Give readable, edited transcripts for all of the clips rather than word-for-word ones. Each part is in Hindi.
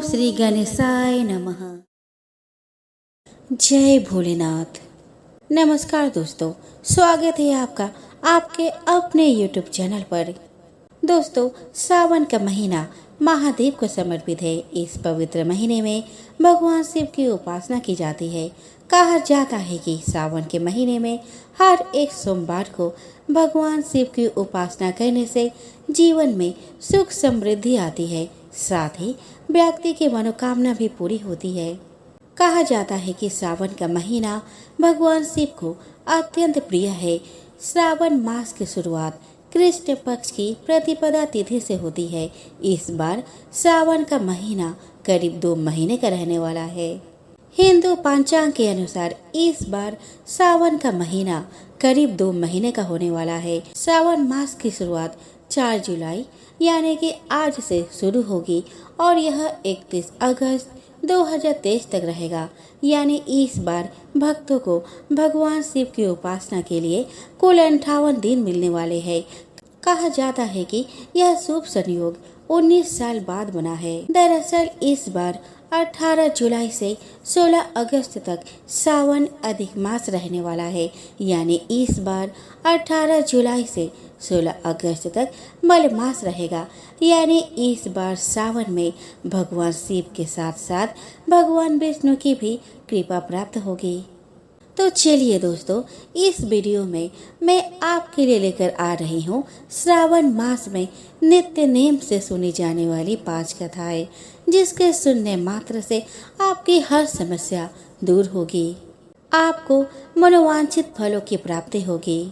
श्री गणेशाय नमः। जय भोलेनाथ। नमस्कार दोस्तों, स्वागत है आपका आपके अपने YouTube चैनल पर। दोस्तों, सावन का महीना महादेव को समर्पित है। इस पवित्र महीने में भगवान शिव की उपासना की जाती है। कहा जाता है कि सावन के महीने में हर एक सोमवार को भगवान शिव की उपासना करने से जीवन में सुख समृद्धि आती है, साथ ही व्यक्ति की मनोकामना भी पूरी होती है। कहा जाता है कि सावन का महीना भगवान शिव को अत्यंत प्रिय है। श्रावण मास की शुरुआत कृष्ण पक्ष की प्रतिपदा तिथि से होती है। इस बार सावन का महीना करीब 2 महीने का रहने वाला है। हिंदू पंचांग के अनुसार इस बार सावन का महीना करीब 2 महीने का होने वाला है। सावन मास की शुरुआत 4 जुलाई यानी कि आज से शुरू होगी और यह 31 अगस्त 2023 तक रहेगा। यानी इस बार भक्तों को भगवान शिव की उपासना के लिए कुल 58 दिन मिलने वाले हैं। कहा जाता है कि यह शुभ संयोग 19 साल बाद बना है। दरअसल इस बार 18 जुलाई से 16 अगस्त तक सावन अधिक मास रहने वाला है। यानी इस बार 18 जुलाई से 16 अगस्त तक मलमास रहेगा। यानी इस बार सावन में भगवान शिव के साथ साथ भगवान विष्णु की भी कृपा प्राप्त होगी। तो चलिए दोस्तों, इस वीडियो में मैं आपके लिए लेकर आ रही हूँ श्रावण मास में नित्य नेम से सुनी जाने वाली 5 कथाएं, जिसके सुनने मात्र से आपकी हर समस्या दूर होगी, आपको मनोवांछित फलों की प्राप्ति होगी।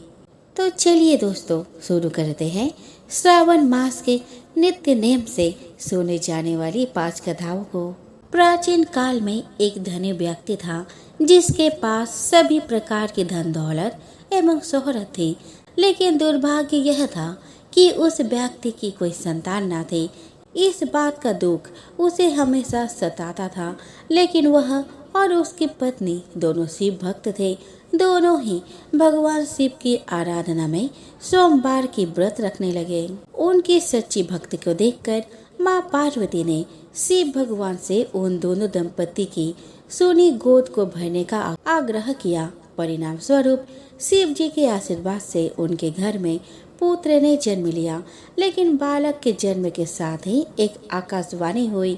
तो चलिए दोस्तों, शुरू करते हैं श्रावण मास के नित्य नेम से सुने जाने वाली 5 कथाओं को। प्राचीन काल में एक धनी व्यक्ति था जिसके पास सभी प्रकार की धन दौलत एवं शोहरत थी, लेकिन दुर्भाग्य यह था कि उस व्यक्ति की कोई संतान न थी। इस बात का दुख उसे हमेशा सताता था, लेकिन वह और उसकी पत्नी दोनों शिव भक्त थे। दोनों ही भगवान शिव की आराधना में सोमवार की व्रत रखने लगे। उनकी सच्ची भक्ति को देखकर माँ पार्वती ने शिव भगवान से उन दोनों दंपति की सोनी गोद को भरने का आग्रह किया। परिणाम स्वरूप शिव जी के आशीर्वाद से उनके घर में पुत्र ने जन्म लिया। लेकिन बालक के जन्म के साथ ही एक आकाशवाणी हुई,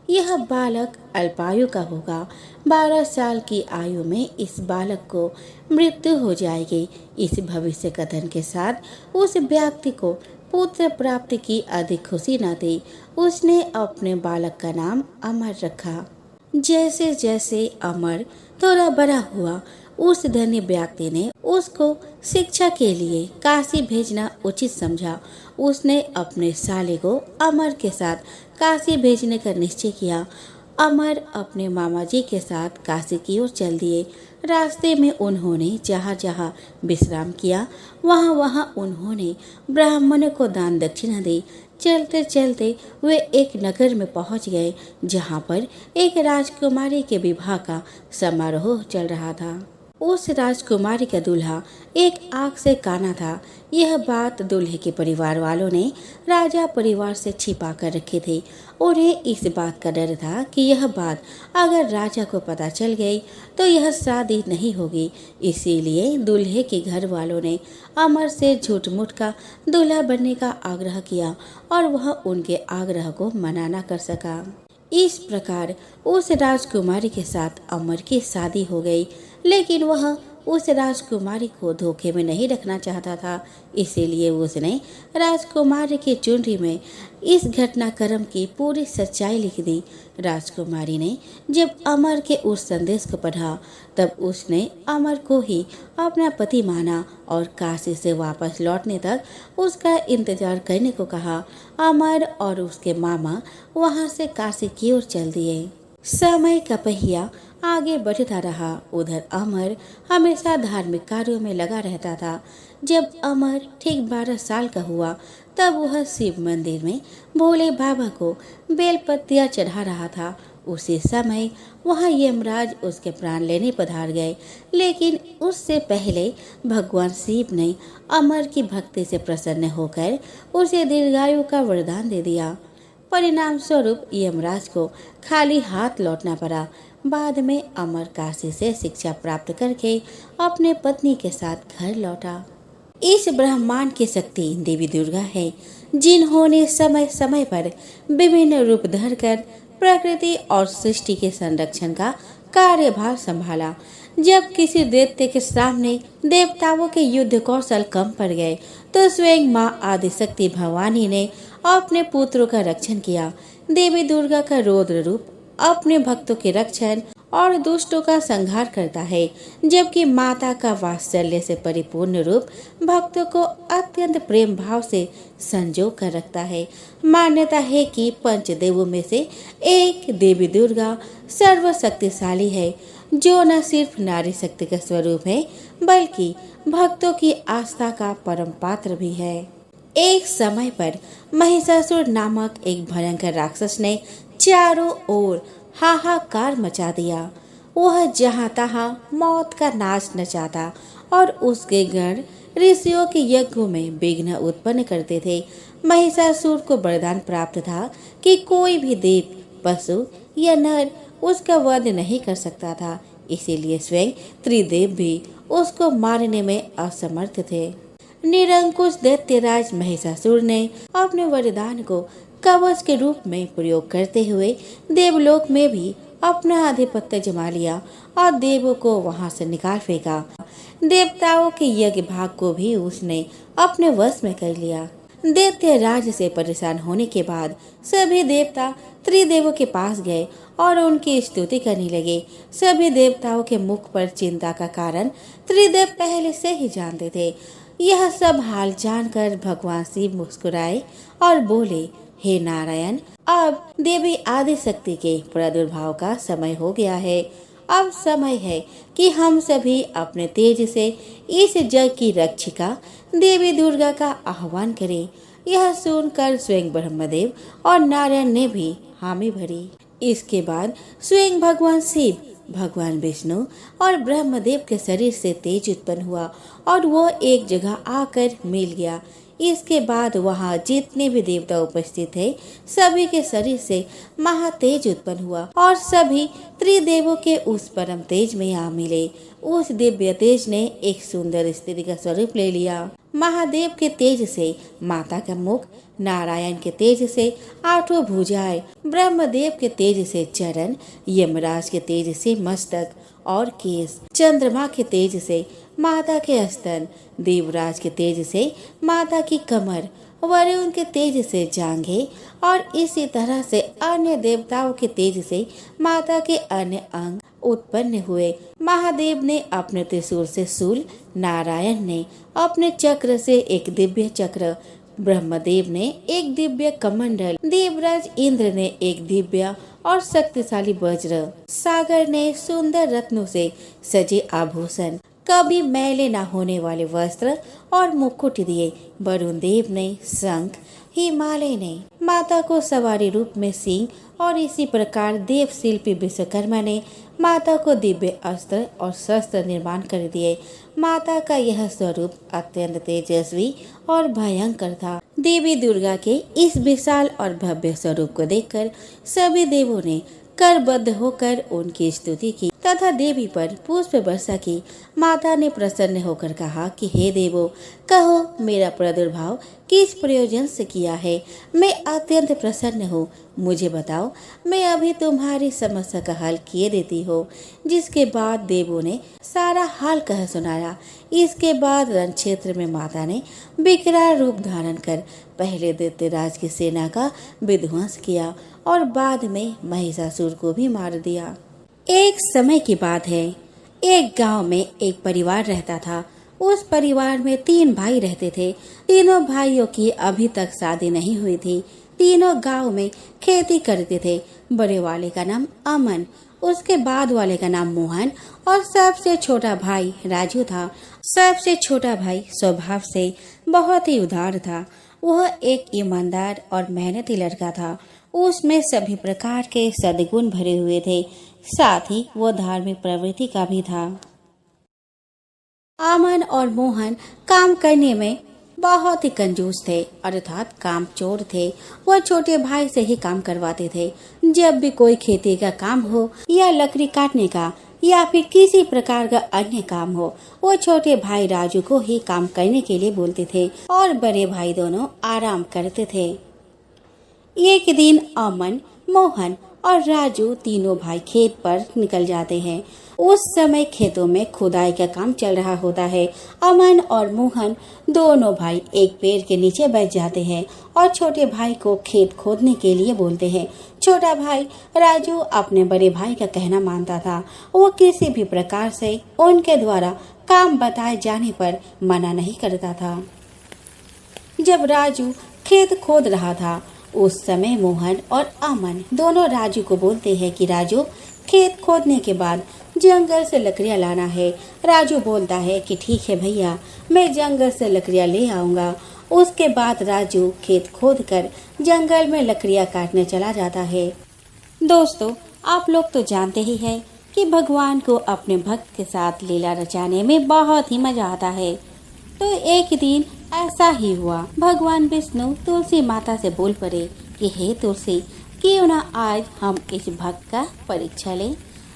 यह बालक अल्पायु का होगा। 12 साल की आयु में इस बालक को मृत्यु हो जाएगी। इस भविष्य कथन के साथ उस व्यक्ति को पुत्र प्राप्ति की अधिक खुशी न थी। उसने अपने बालक का नाम अमर रखा। जैसे जैसे अमर थोड़ा बड़ा हुआ, उस धनी व्यक्ति ने उसको शिक्षा के लिए काशी भेजना उचित समझा। उसने अपने साले को अमर के साथ काशी भेजने का निश्चय किया। अमर अपने मामा जी के साथ काशी की ओर चल दिए। रास्ते में उन्होंने जहाँ जहाँ विश्राम किया, वहाँ वहाँ उन्होंने ब्राह्मणों को दान दक्षिणा दी। चलते चलते वे एक नगर में पहुँच गए, जहाँ पर एक राजकुमारी के विवाह का समारोह चल रहा था। उस राजकुमारी का दूल्हा एक आँख से काना था। यह बात दूल्हे के परिवार वालों ने राजा परिवार से छिपा कर रखी थी। उन्हें इस बात का डर था कि यह बात अगर राजा को पता चल गई तो यह शादी नहीं होगी। इसीलिए दूल्हे के घर वालों ने अमर से झूठ मूठ का दूल्हा बनने का आग्रह किया और वह उनके आग्रह को मना न कर सका। इस प्रकार उस राजकुमारी के साथ अमर की शादी हो गई। लेकिन वह उस राजकुमारी को धोखे में नहीं रखना चाहता था, इसीलिए उसने राजकुमारी की चुनरी में इस घटनाक्रम की पूरी सच्चाई लिख दी। राजकुमारी ने जब अमर के उस संदेश को पढ़ा, तब उसने अमर को ही अपना पति माना और काशी से वापस लौटने तक उसका इंतजार करने को कहा। अमर और उसके मामा वहां से काशी की ओर चल दिए। समय का पहिया आगे बढ़ता रहा। उधर अमर हमेशा धार्मिक कार्यों में लगा रहता था। जब अमर ठीक 12 साल का हुआ, तब वह शिव मंदिर में भोले बाबा को बेलपत्तियां चढ़ा रहा था। उसी समय वहां यमराज उसके प्राण लेने पधार गए। लेकिन उससे पहले भगवान शिव ने अमर की भक्ति से प्रसन्न होकर उसे दीर्घायु का वरदान दे दिया। परिणाम स्वरूप यमराज को खाली हाथ लौटना पड़ा। बाद में अमर काशी से शिक्षा प्राप्त करके अपने पत्नी के साथ घर लौटा। इस ब्रह्मांड की शक्ति देवी दुर्गा है, जिन्होंने समय समय पर विभिन्न रूप धरकर प्रकृति और सृष्टि के संरक्षण का कार्यभार संभाला। जब किसी दैत्य के सामने देवताओं के युद्ध कौशल कम पड़ गए तो स्वयं मां आदिशक्ति भवानी ने अपने पुत्रों का रक्षण किया। देवी दुर्गा का रौद्र रूप अपने भक्तों के रक्षण और दुष्टों का संहार करता है, जबकि माता का वात्सल्य से परिपूर्ण रूप भक्तों को अत्यंत प्रेम भाव से संजो कर रखता है। मान्यता है कि पंचदेवों में से एक देवी दुर्गा सर्वशक्तिशाली है, जो न सिर्फ नारी शक्ति का स्वरूप है बल्कि भक्तों की आस्था का परम पात्र भी है। एक समय पर महिषासुर नामक एक भयंकर राक्षस ने चारों ओर हाहाकार मचा दिया। वह जहाँ तहाँ मौत का नाच नचाता और उसके गण ऋषियों के यज्ञों में विघ्न उत्पन्न करते थे। महिषासुर को वरदान प्राप्त था कि कोई भी देव, पशु या नर उसका वध नहीं कर सकता था, इसीलिए स्वयं त्रिदेव भी उसको मारने में असमर्थ थे। निरंकुश दैत्यराज महिषासुर ने अपने वरदान को कवच के रूप में प्रयोग करते हुए देवलोक में भी अपना आधिपत्य जमा लिया और देवों को वहां से निकाल फेंका। देवताओं के यज्ञ भाग को भी उसने अपने वश में कर लिया। दैत्य राज से परेशान होने के बाद सभी देवता त्रिदेवों के पास गए और उनकी स्तुति करने लगे। सभी देवताओं के मुख पर चिंता का कारण त्रिदेव पहले से ही जानते थे। यह सब हाल जानकर भगवान शिव मुस्कुराए और बोले, हे नारायण, अब देवी आदिशक्ति के प्रादुर्भाव का समय हो गया है। अब समय है कि हम सभी अपने तेज से इस जग की रक्षिका देवी दुर्गा का आह्वान करें। यह सुनकर स्वयं ब्रह्मदेव और नारायण ने भी हामी भरी। इसके बाद स्वयं भगवान शिव, भगवान विष्णु और ब्रह्मदेव के शरीर से तेज उत्पन्न हुआ और वो एक जगह आकर मिल गया। इसके बाद वहाँ जितने भी देवता उपस्थित थे सभी के शरीर से महातेज उत्पन्न हुआ और सभी त्रिदेवों के उस परम तेज में आ मिले। उस दिव्य तेज ने एक सुंदर स्त्री का स्वरूप ले लिया। महादेव के तेज से माता का मुख, नारायण के तेज से आठों भुजाएं, ब्रह्मदेव के तेज से चरण, यमराज के तेज से मस्तक और केस, चंद्रमा के तेज से माता के स्तन, देवराज के तेज से माता की कमर, वरुण के तेज से जांघें और इसी तरह से अन्य देवताओं के तेज से माता के अन्य अंग उत्पन्न हुए। महादेव ने अपने त्रिशूल से शूल, नारायण ने अपने चक्र से एक दिव्य चक्र, ब्रह्मदेव ने एक दिव्य कमंडल, देवराज इंद्र ने एक दिव्य और शक्तिशाली वज्र, सागर ने सुंदर रत्नों से सजे आभूषण, कभी मैले न होने वाले वस्त्र और मुकुट दिए। वरुण देव ने शंख, हिमालय ने माता को सवारी रूप में सिंह और इसी प्रकार देव शिल्पी विश्वकर्मा ने माता को दिव्य अस्त्र और शस्त्र निर्माण कर दिए। माता का यह स्वरूप अत्यंत तेजस्वी और भयंकर था। देवी दुर्गा के इस विशाल और भव्य स्वरूप को देखकर सभी देवों ने करबद्ध होकर उनकी स्तुति की तथा देवी पर पुष्प वर्षा की। माता ने प्रसन्न होकर कहा कि हे देवो, कहो मेरा प्रादुर्भाव किस प्रयोजन से किया है। मैं अत्यंत प्रसन्न हूँ। मुझे बताओ, मैं अभी तुम्हारी समस्या का हल किए देती हूँ। जिसके बाद देवों ने सारा हाल कह सुनाया। इसके बाद रण क्षेत्र में माता ने विकराल रूप धारण कर पहले दैत्यराज की सेना का विध्वंस किया और बाद में महिषासुर को भी मार दिया। एक समय की बात है, एक गांव में एक परिवार रहता था। उस परिवार में 3 भाई रहते थे। तीनों भाइयों की अभी तक शादी नहीं हुई थी। तीनों गांव में खेती करते थे। बड़े वाले का नाम अमन, उसके बाद वाले का नाम मोहन और सबसे छोटा भाई राजू था। सबसे छोटा भाई स्वभाव से बहुत ही उदार था। वह एक ईमानदार और मेहनती लड़का था। उसमें सभी प्रकार के सद्गुण भरे हुए थे, साथ ही वो धार्मिक प्रवृत्ति का भी था। अमन और मोहन काम करने में बहुत ही कंजूस थे, अर्थात कामचोर थे। वह छोटे भाई से ही काम करवाते थे। जब भी कोई खेती का काम हो या लकड़ी काटने का या फिर किसी प्रकार का अन्य काम हो, वो छोटे भाई राजू को ही काम करने के लिए बोलते थे और बड़े भाई दोनों आराम करते थे। एक दिन अमन, मोहन और राजू तीनों भाई खेत पर निकल जाते हैं। उस समय खेतों में खुदाई का काम चल रहा होता है। अमन और मोहन दोनों भाई एक पेड़ के नीचे बैठ जाते हैं और छोटे भाई को खेत खोदने के लिए बोलते हैं। छोटा भाई राजू अपने बड़े भाई का कहना मानता था। वो किसी भी प्रकार से उनके द्वारा काम बताए जाने पर मना नहीं करता था। जब राजू खेत खोद रहा था, उस समय मोहन और अमन दोनों राजू को बोलते हैं कि राजू, खेत खोदने के बाद जंगल से लकड़ियाँ लाना है। राजू बोलता है कि ठीक है भैया, मैं जंगल से लकड़ियाँ ले आऊँगा। उसके बाद राजू खेत खोदकर जंगल में लकड़ियाँ काटने चला जाता है। दोस्तों, आप लोग तो जानते ही हैं कि भगवान को अपने भक्त के साथ लीला रचाने में बहुत ही मजा आता है। तो एक दिन ऐसा ही हुआ। भगवान विष्णु तुलसी माता से बोल पड़े कि हे तुलसी, क्यों ना आज हम इस भक्त का परीक्षा लें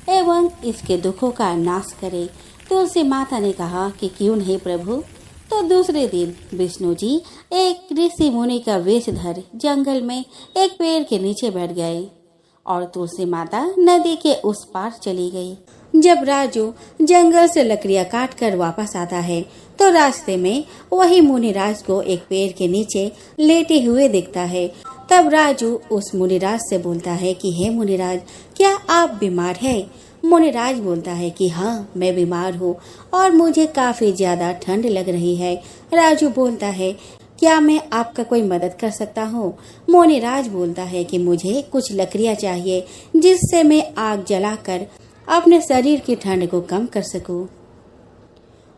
एवं इसके दुखों का नाश करें। तुलसी माता ने कहा कि क्यों नहीं प्रभु। तो दूसरे दिन विष्णु जी एक ऋषि मुनि का वेश धर जंगल में एक पेड़ के नीचे बैठ गए और तुलसी माता नदी के उस पार चली गई। जब राजू जंगल से लकड़ियां काट कर वापस आता है तो रास्ते में वही मुनिराज को एक पेड़ के नीचे लेटे हुए दिखता है। तब राजू उस मुनिराज से बोलता है कि हे मुनिराज, क्या आप बीमार हैं? मुनिराज बोलता है कि हाँ, मैं बीमार हूँ और मुझे काफी ज्यादा ठंड लग रही है। राजू बोलता है, क्या मैं आपका कोई मदद कर सकता हूँ? मुनिराज बोलता है कि मुझे कुछ लकड़ियाँ चाहिए जिससे मैं आग जलाकर अपने शरीर की ठंड को कम कर सकूं।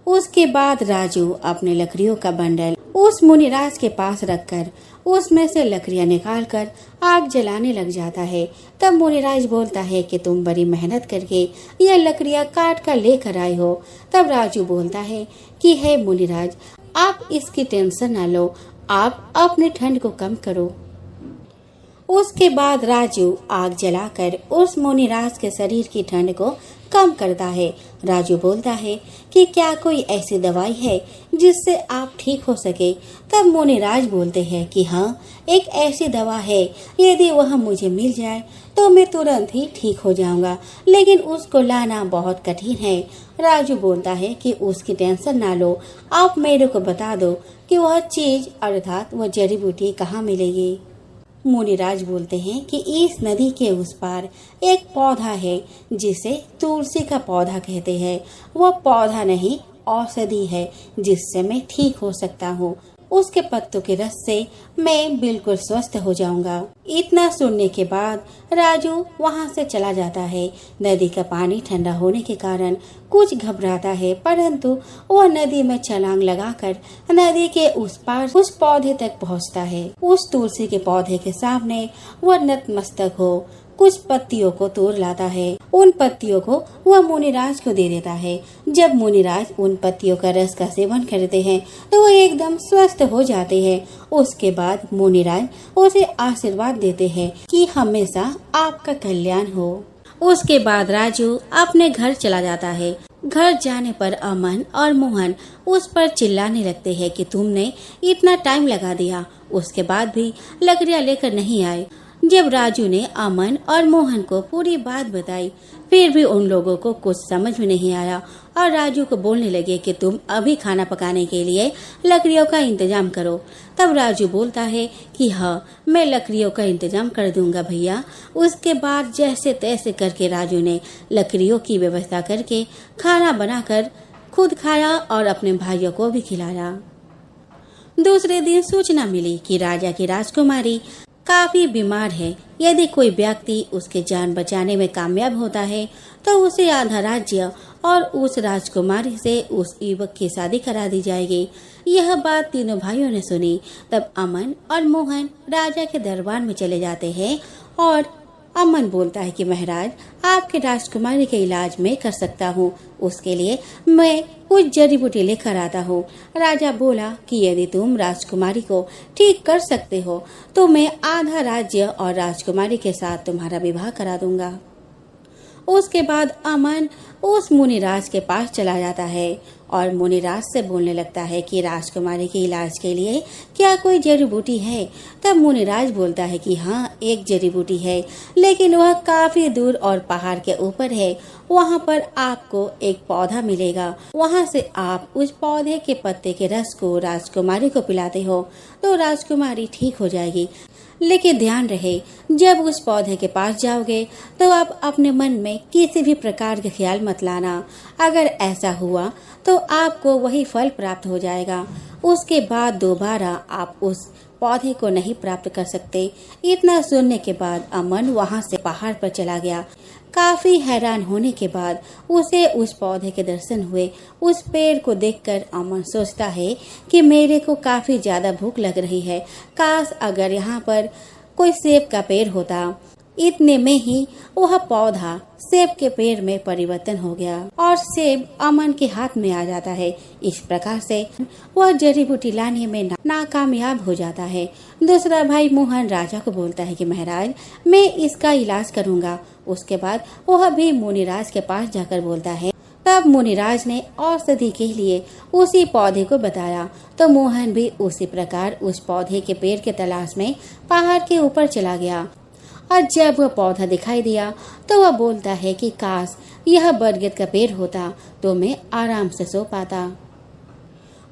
उसके बाद राजू अपने लकड़ियों का बंडल उस मुनिराज के पास रखकर उसमें से लकड़ियां निकालकर आग जलाने लग जाता है। तब मुनिराज बोलता है कि तुम बड़ी मेहनत करके यह लकड़ियां काट कर लेकर आए हो। तब राजू बोलता है कि हे मुनिराज, आप इसकी टेंशन न लो, आप अपने ठंड को कम करो। उसके बाद राजू आग जलाकर उस मुनिराज के शरीर की ठंड को कम करता है। राजू बोलता है कि क्या कोई ऐसी दवाई है जिससे आप ठीक हो सके? तब मुनिराज बोलते हैं कि हाँ, एक ऐसी दवा है, यदि वह मुझे मिल जाए तो मैं तुरंत ही ठीक हो जाऊंगा, लेकिन उसको लाना बहुत कठिन है। राजू बोलता है कि उसकी टेंशन ना लो, आप मेरे को बता दो कि वह चीज अर्थात वह जड़ी बूटी कहाँ मिलेगी। मुनिराज बोलते हैं कि इस नदी के उस पार एक पौधा है जिसे तुलसी का पौधा कहते हैं। वह पौधा नहीं, औषधि है जिससे मैं ठीक हो सकता हूँ। उसके पत्तों के रस से मैं बिल्कुल स्वस्थ हो जाऊंगा। इतना सुनने के बाद राजू वहाँ से चला जाता है। नदी का पानी ठंडा होने के कारण कुछ घबराता है, परंतु वह नदी में छलांग लगाकर नदी के उस पार उस पौधे तक पहुँचता है। उस तुलसी के पौधे के सामने वह नतमस्तक हो कुछ पत्तियों को तोड़ लाता है। उन पत्तियों को वह मुनिराज को दे देता है। जब मुनिराज उन पत्तियों का रस का सेवन करते हैं तो वह एकदम स्वस्थ हो जाते हैं। उसके बाद मुनिराज उसे आशीर्वाद देते हैं कि हमेशा आपका कल्याण हो। उसके बाद राजू अपने घर चला जाता है। घर जाने पर अमन और मोहन उस पर चिल्लाने लगते हैं कि तुमने इतना टाइम लगा दिया, उसके बाद भी लकड़ियाँ लेकर नहीं आए। जब राजू ने अमन और मोहन को पूरी बात बताई, फिर भी उन लोगों को कुछ समझ में नहीं आया और राजू को बोलने लगे कि तुम अभी खाना पकाने के लिए लकड़ियों का इंतजाम करो। तब राजू बोलता है कि हाँ, मैं लकड़ियों का इंतजाम कर दूंगा भैया। उसके बाद जैसे तैसे करके राजू ने लकड़ियों की व्यवस्था करके खाना बनाकर खुद खाया और अपने भाइयों को भी खिलाया। दूसरे दिन सूचना मिली कि राजा की राजकुमारी काफी बीमार है। यदि कोई व्यक्ति उसके जान बचाने में कामयाब होता है तो उसे आधा राज्य और उस राजकुमारी से उस युवक की शादी करा दी जाएगी। यह बात तीनों भाइयों ने सुनी। तब अमन और मोहन राजा के दरबार में चले जाते हैं और अमन बोलता है कि महाराज, आपके राजकुमारी के इलाज में कर सकता हूँ, उसके लिए मैं कुछ जड़ी बूटी लेकर आता हूँ। राजा बोला कि यदि तुम राजकुमारी को ठीक कर सकते हो तो मैं आधा राज्य और राजकुमारी के साथ तुम्हारा विवाह करा दूंगा। उसके बाद अमन उस मुनिराज के पास चला जाता है और मुनिराज से बोलने लगता है कि राजकुमारी के इलाज के लिए क्या कोई जड़ी बूटी है। तब मुनिराज बोलता है कि हाँ, एक जड़ी बूटी है, लेकिन वह काफी दूर और पहाड़ के ऊपर है। वहाँ पर आपको एक पौधा मिलेगा, वहाँ से आप उस पौधे के पत्ते के रस को राजकुमारी को पिलाते हो तो राजकुमारी ठीक हो जाएगी। लेकिन ध्यान रहे, जब उस पौधे के पास जाओगे तो आप अपने मन में किसी भी प्रकार के ख्याल मत लाना। अगर ऐसा हुआ तो आपको वही फल प्राप्त हो जाएगा। उसके बाद दोबारा आप उस पौधे को नहीं प्राप्त कर सकते। इतना सुनने के बाद अमन वहां से पहाड़ पर चला गया। काफी हैरान होने के बाद उसे उस पौधे के दर्शन हुए। उस पेड़ को देखकर अमन सोचता है कि मेरे को काफी ज्यादा भूख लग रही है, काश अगर यहाँ पर कोई सेब का पेड़ होता। इतने में ही वह पौधा सेब के पेड़ में परिवर्तन हो गया और सेब अमन के हाथ में आ जाता है। इस प्रकार से वह जड़ी बूटी लाने में नाकामयाब हो जाता है। दूसरा भाई मोहन राजा को बोलता है कि महाराज, मैं इसका इलाज करूंगा। उसके बाद वह भी मुनिराज के पास जाकर बोलता है। तब मुनिराज ने औषधि के लिए उसी पौधे को बताया तो मोहन भी उसी प्रकार उस पौधे के पेड़ के तलाश में पहाड़ के ऊपर चला गया। और जब वह पौधा दिखाई दिया तो वह बोलता है कि काश यह बरगद का पेड़ होता तो मैं आराम से सो पाता।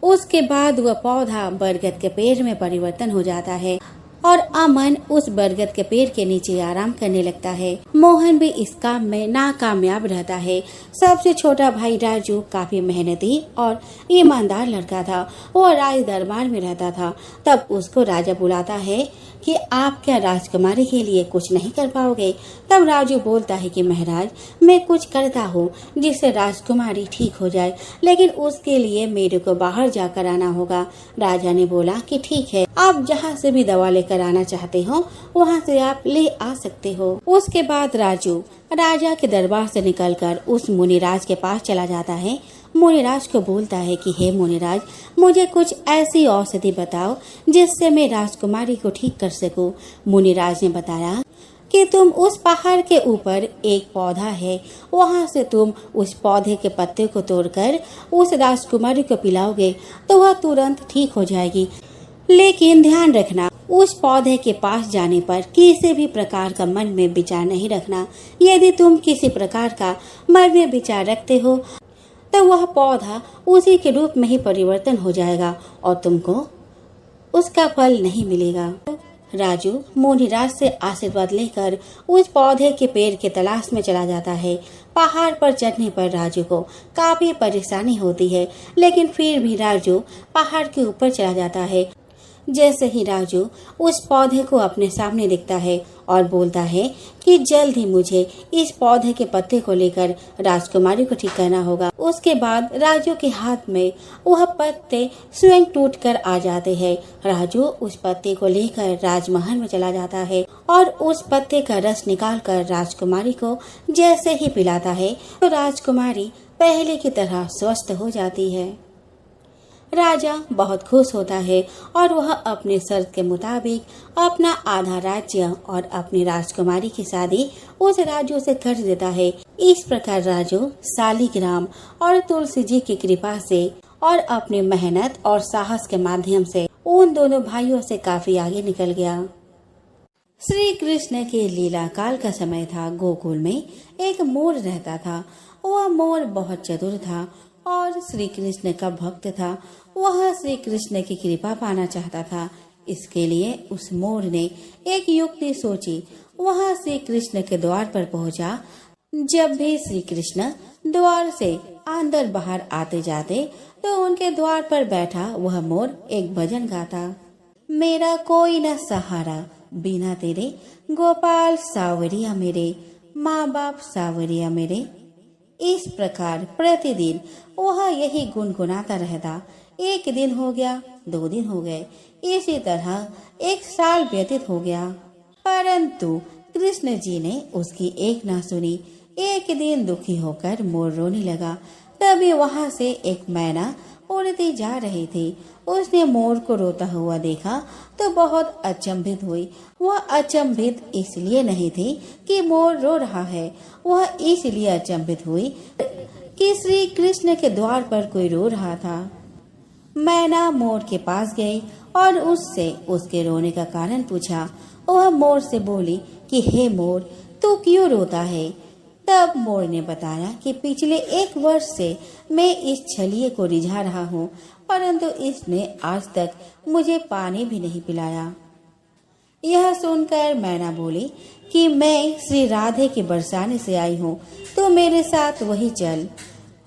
उसके बाद वह पौधा बरगद के पेड़ में परिवर्तन हो जाता है और अमन उस बरगद के पेड़ के नीचे आराम करने लगता है। मोहन भी इस काम में नाकामयाब रहता है। सबसे छोटा भाई राजू काफी मेहनती और ईमानदार लड़का था। वो राज दरबार में रहता था। तब उसको राजा बुलाता है कि आप क्या राजकुमारी के लिए कुछ नहीं कर पाओगे। तब राजू बोलता है कि महाराज, मैं कुछ करता हूँ जिससे राजकुमारी ठीक हो जाए, लेकिन उसके लिए मेरे को बाहर जाकर आना होगा। राजा ने बोला कि ठीक है, आप जहाँ से भी दवा लेकर आना चाहते हो वहाँ से आप ले आ सकते हो। उसके बाद राजू राजा के दरबार से निकलकर उस मुनिराज के पास चला जाता है। मुनिराज को बोलता है कि हे मुनिराज, मुझे कुछ ऐसी औषधि बताओ जिससे मैं राजकुमारी को ठीक कर सकूं। मुनिराज ने बताया कि तुम उस पहाड़ के ऊपर एक पौधा है, वहाँ से तुम उस पौधे के पत्ते को तोड़कर उस राजकुमारी को पिलाओगे तो वह तुरंत ठीक हो जाएगी। लेकिन ध्यान रखना, उस पौधे के पास जाने पर किसी भी प्रकार का मन में विचार नहीं रखना। यदि तुम किसी प्रकार का मन में विचार रखते हो तो वह पौधा उसी के रूप में ही परिवर्तन हो जाएगा और तुमको उसका फल नहीं मिलेगा। राजू मुनिराज से आशीर्वाद लेकर उस पौधे के पेड़ के तलाश में चला जाता है। पहाड़ पर चढ़ने पर राजू को काफी परेशानी होती है, लेकिन फिर भी राजू पहाड़ के ऊपर चला जाता है। जैसे ही राजू उस पौधे को अपने सामने दिखता है और बोलता है कि जल्द ही मुझे इस पौधे के पत्ते को लेकर राजकुमारी को ठीक करना होगा। उसके बाद राजू के हाथ में वह पत्ते स्वयं टूटकर आ जाते हैं। राजू उस पत्ते को लेकर राजमहल में चला जाता है और उस पत्ते का रस निकालकर राजकुमारी को जैसे ही पिलाता है तो राजकुमारी पहले की तरह स्वस्थ हो जाती है। राजा बहुत खुश होता है और वह अपने शर्त के मुताबिक अपना आधा राज्य और अपनी राजकुमारी की शादी उस राजू से कर देता है। इस प्रकार राजू शालिग्राम और तुलसी जी की कृपा से और अपनी मेहनत और साहस के माध्यम से उन दोनों भाइयों से काफी आगे निकल गया। श्री कृष्ण के लीला काल का समय था। गोकुल में एक मोर रहता था। वह मोर बहुत चतुर था और श्री कृष्ण का भक्त था। वह श्री कृष्ण की कृपा पाना चाहता था। इसके लिए उस मोर ने एक युक्ति सोची। वह श्री कृष्ण के द्वार पर पहुंचा। जब भी श्री कृष्ण द्वार से अंदर बाहर आते जाते तो उनके द्वार पर बैठा वह मोर एक भजन गाता। मेरा कोई न सहारा बिना तेरे, गोपाल सावरिया मेरे, माँ बाप सावरिया मेरे। इस प्रकार प्रतिदिन वह यही गुनगुनाता रहता। एक दिन हो गया, 2 दिन हो गए, इसी तरह 1 साल व्यतीत हो गया। परंतु कृष्ण जी ने उसकी एक ना सुनी। एक दिन दुखी होकर मोर रोने लगा। तभी वहां से एक मैना उड़ती जा रही थी। उसने मोर को रोता हुआ देखा तो बहुत अचंभित हुई। वह अचंभित इसलिए नहीं थी कि मोर रो रहा है, वह इसलिए अचंभित हुई कि श्री कृष्ण के द्वार पर कोई रो रहा था। मैना मोर के पास गई और उससे उसके रोने का कारण पूछा। वह मोर से बोली कि हे मोर, तू क्यों रोता है? तब मोर ने बताया कि पिछले 1 वर्ष से मैं इस छलिए को रिझा रहा हूँ, परंतु इसने आज तक मुझे पानी भी नहीं पिलाया। यह सुनकर मैना बोली कि मैं श्री राधे के बरसाने से आई हूँ, तो मेरे साथ वही चल।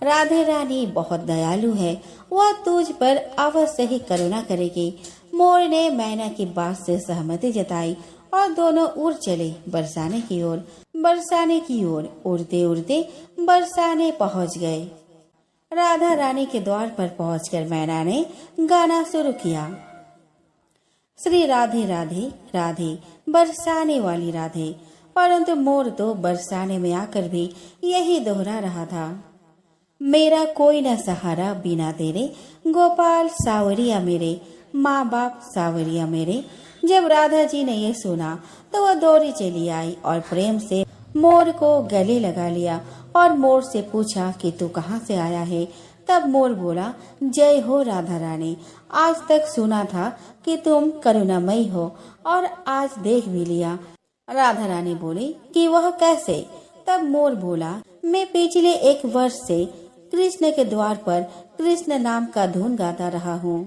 राधे रानी बहुत दयालु है, वह तुझ पर अवश्य ही करुणा करेगी। मोर ने मैना की बात से सहमति जताई और दोनों उड़ चले बरसाने की ओर। बरसाने की ओर उड़ते उड़ते बरसाने पहुंच गए। राधा रानी के द्वार पर पहुंचकर मैना ने गाना शुरू किया। श्री राधे राधे राधे बरसाने वाली राधे। परंतु मोर तो बरसाने में आकर भी यही दोहरा रहा था। मेरा कोई न सहारा बिना तेरे, गोपाल सावरिया मेरे, माँ बाप सावरिया मेरे। जब राधा जी ने ये सुना तो वह दौड़ी चली आई और प्रेम से मोर को गले लगा लिया और मोर से पूछा कि तू कहाँ से आया है। तब मोर बोला, जय हो राधा रानी, आज तक सुना था कि तुम करुणामयी हो और आज देख भी लिया। राधा रानी बोली कि वह कैसे? तब मोर बोला, मैं पिछले 1 वर्ष से कृष्ण के द्वार पर कृष्ण नाम का धुन गाता रहा हूँ,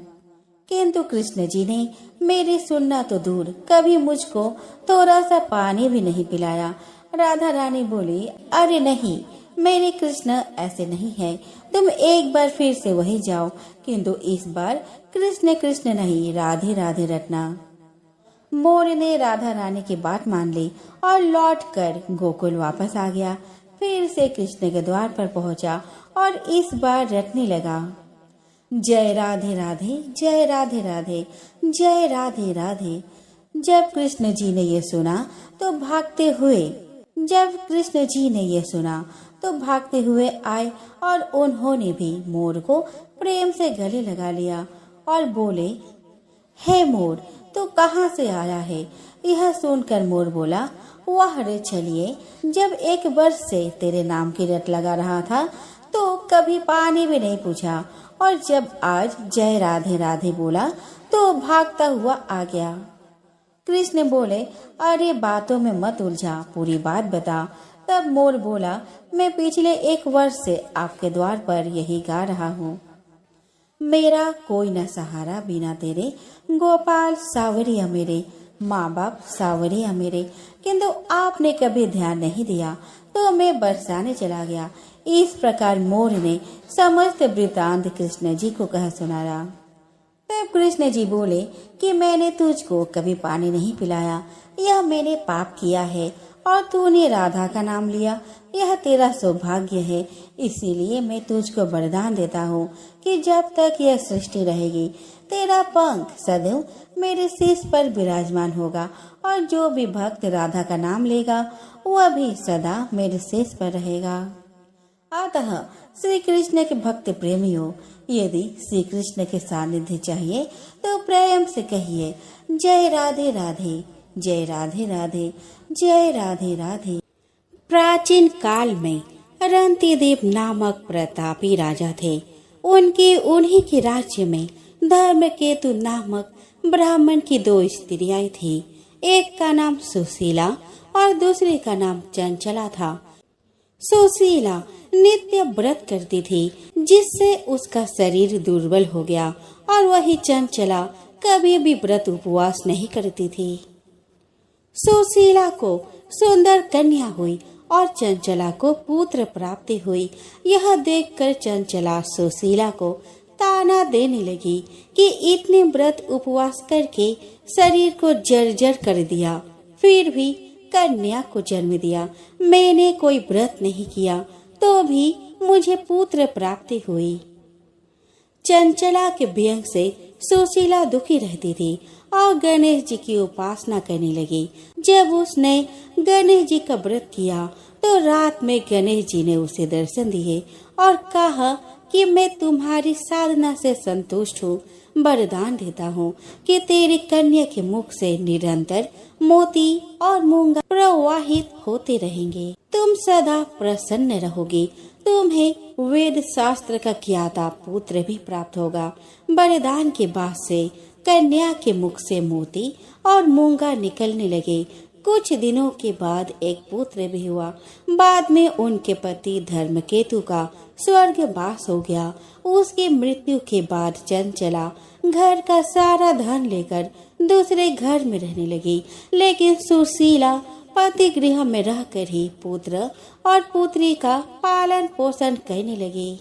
किंतु कृष्ण जी ने मेरी सुनना तो दूर, कभी मुझको थोड़ा सा पानी भी नहीं पिलाया। राधा रानी बोली, अरे नहीं, मेरे कृष्ण ऐसे नहीं है, तुम एक बार फिर से वही जाओ, किंतु इस बार कृष्ण कृष्ण नहीं, राधे राधे रटना। मोर ने राधा रानी की बात मान ली और लौटकर गोकुल वापस आ गया। फिर से कृष्ण के द्वार पर पहुंचा और इस बार रटने लगा, जय राधे राधे, जय राधे राधे, जय राधे राधे। जब कृष्ण जी ने ये सुना तो भागते हुए आए और उन्होंने भी मोर को प्रेम से गले लगा लिया और बोले, हे मोर, तू कहाँ से आया है? यह सुनकर मोर बोला, वाह रे छलिए, जब 1 वर्ष से तेरे नाम की रट लगा रहा था तो कभी पानी भी नहीं पूछा, और जब आज जय राधे राधे बोला तो भागता हुआ आ गया। कृष्ण बोले, अरे बातों में मत उलझा, पूरी बात बता। तब मोर बोला, मैं पिछले 1 वर्ष से आपके द्वार पर यही गा रहा हूँ। मेरा कोई न सहारा बिना तेरे, गोपाल सावरिया मेरे, माँ बाप सावरिया मेरे, किंतु आपने कभी ध्यान नहीं दिया तो मैं बरसाने चला गया। इस प्रकार मोर ने समस्त वृतांत कृष्ण जी को कह सुनाया। तब कृष्ण जी बोले कि मैंने तुझको कभी पानी नहीं पिलाया, यह मैंने पाप किया है, और तूने राधा का नाम लिया, यह तेरा सौभाग्य है। इसीलिए मैं तुझको वरदान देता हूँ कि जब तक यह सृष्टि रहेगी तेरा पंख सदैव मेरे शीश पर विराजमान होगा, और जो भी भक्त राधा का नाम लेगा वह भी सदा मेरे शीश पर रहेगा। अतः श्री कृष्ण के भक्त प्रेमियों, यदि श्री कृष्ण के सानिध्य चाहिए तो प्रेम से कहिए, जय राधे राधे, जय राधे राधे, जय राधे राधे। प्राचीन काल में रंतिदेव नामक प्रतापी राजा थे। उन्हीं के राज्य में धर्मकेतु नामक ब्राह्मण की 2 स्त्रियां थीं। एक का नाम सुशीला और दूसरे का नाम चंचला था। सुशीला नित्य व्रत करती थी, जिससे उसका शरीर दुर्बल हो गया, और वही चंचला कभी भी व्रत उपवास नहीं करती थी। सुशीला को सुंदर कन्या हुई और चंचला को पुत्र प्राप्ति हुई। यह देखकर चंचला सुशीला को ताना देने लगी कि इतने व्रत उपवास करके शरीर को जर्जर कर दिया, फिर भी कन्या को जन्म दिया। मैंने कोई व्रत नहीं किया तो भी मुझे पुत्र प्राप्ति हुई। चंचला के व्यंग से सुशीला दुखी रहती थी और गणेश जी की उपासना करने लगी। जब उसने गणेश जी का व्रत किया तो रात में गणेश जी ने उसे दर्शन दिए और कहा कि मैं तुम्हारी साधना से संतुष्ट हूँ, वरदान देता हूँ कि तेरी कन्या के मुख से निरंतर मोती और मूंगा प्रवाहित होते रहेंगे। तुम सदा प्रसन्न रहोगी। तुम्हें वेद शास्त्र का ज्ञाता पुत्र भी प्राप्त होगा। वरदान के बाद से कन्या के मुख से मोती और मूंगा निकलने लगे। कुछ दिनों के बाद एक पुत्र भी हुआ। बाद में उनके पति धर्मकेतु का स्वर्गवास हो गया। उसकी मृत्यु के बाद चंचला घर का सारा धन लेकर दूसरे घर में रहने लगी, लेकिन सुशीला पति गृह में रहकर ही पुत्र और पुत्री का पालन पोषण करने लगी।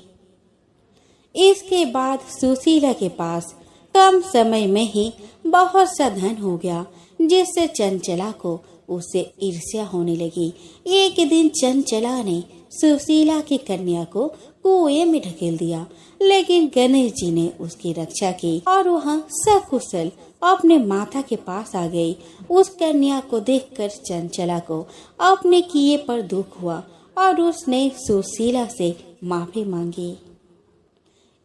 इसके बाद सुशीला के पास कम समय में ही बहुत सा धन हो गया, जिससे चंचला को उससे ईर्ष्या होने लगी। एक दिन चंचला ने सुशीला की कन्या को कुएं में ढकेल दिया, लेकिन गणेश जी ने उसकी रक्षा की और वह सकुशल अपने माता के पास आ गई। उस कन्या को देखकर चंचला को अपने किए पर दुख हुआ और उसने सुशीला से माफी मांगी।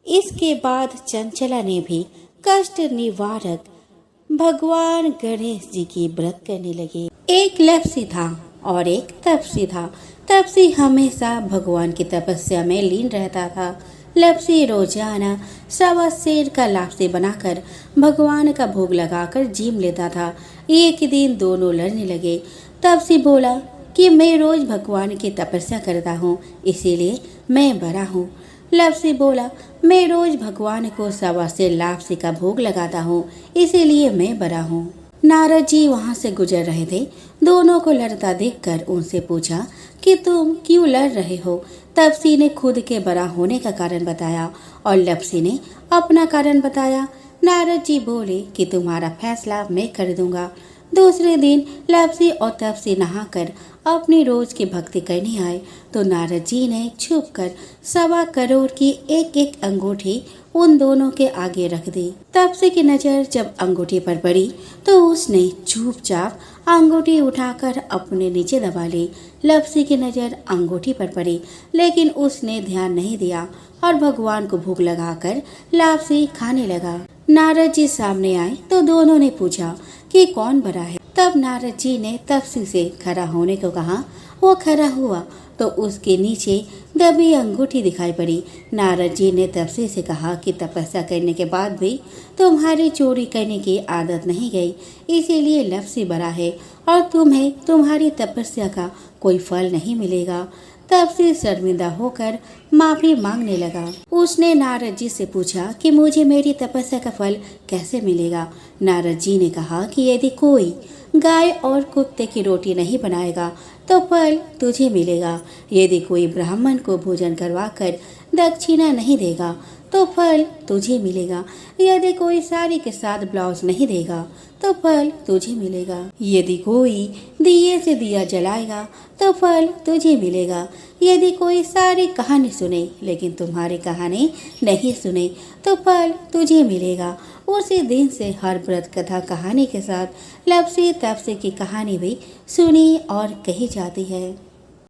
इसके बाद चंचला ने भी कष्ट निवारक भगवान गणेश जी की व्रत करने लगी। एक लप्सी था और एक तपसी था। तपसी हमेशा भगवान की तपस्या में लीन रहता था। लप्सी रोजाना 1.25 सेर का लापसी बनाकर भगवान का भोग लगाकर जीम लेता था। एक दिन दोनों लड़ने लगे। तपसी बोला कि मैं रोज भगवान की तपस्या करता हूँ, इसीलिए मैं बड़ा हूँ। लप्सी बोला मैं रोज भगवान को 1.25 सेर लापसी का भोग लगाता हूँ, इसीलिए मैं बड़ा हूँ। नारद जी वहाँ से गुजर रहे थे। दोनों को लड़ता देखकर उनसे पूछा कि तुम क्यों लड़ रहे हो। तपसी ने खुद के बड़ा होने का कारण बताया और लप्सी ने अपना कारण बताया। नारद जी बोले कि तुम्हारा फैसला मैं कर दूंगा। दूसरे दिन लप्सी और तपसी नहाकर अपनी रोज की भक्ति करने आए तो नारद जी ने छुपकर 1.25 करोड़ की एक अंगूठी उन दोनों के आगे रख दी। तपसी की नजर जब अंगूठी पर पड़ी तो उसने चुपचाप अंगूठी उठाकर अपने नीचे दबा ली। लप्सी की नजर अंगूठी पर पड़ी, लेकिन उसने ध्यान नहीं दिया और भगवान को भूख लगाकर लापसी खाने लगा। नारद जी सामने आए तो दोनों ने पूछा कि कौन बड़ा है। तब नारद जी ने तपसी से खड़ा होने को कहा। वो खड़ा हुआ तो उसके नीचे दबी अंगूठी दिखाई पड़ी। नारद जी ने तपसी से कहा कि तपस्या करने के बाद भी तुम्हारी चोरी करने की आदत नहीं गई, इसीलिए लप्सी बड़ा है और तुम्हें तुम्हारी तपस्या का कोई फल नहीं मिलेगा। तपसी शर्मिंदा होकर माफी मांगने लगा। उसने नारद जी से पूछा कि मुझे मेरी तपस्या का फल कैसे मिलेगा। नारद जी ने कहा कि यदि कोई गाय और कुत्ते की रोटी नहीं बनाएगा तो फल तुझे मिलेगा। यदि कोई ब्राह्मण को भोजन करवाकर दक्षिणा नहीं देगा तो फल तुझे मिलेगा। यदि कोई साड़ी के साथ ब्लाउज नहीं देगा तो फल तुझे मिलेगा। यदि कोई दिए से दिया जलाएगा तो फल तुझे मिलेगा। यदि कोई सारी कहानी सुने लेकिन तुम्हारी कहानी नहीं सुने तो फल तुझे मिलेगा। उसी दिन से हर व्रत कथा कहानी के साथ लप्सी तपसी की कहानी भी सुनी और कही जाती है।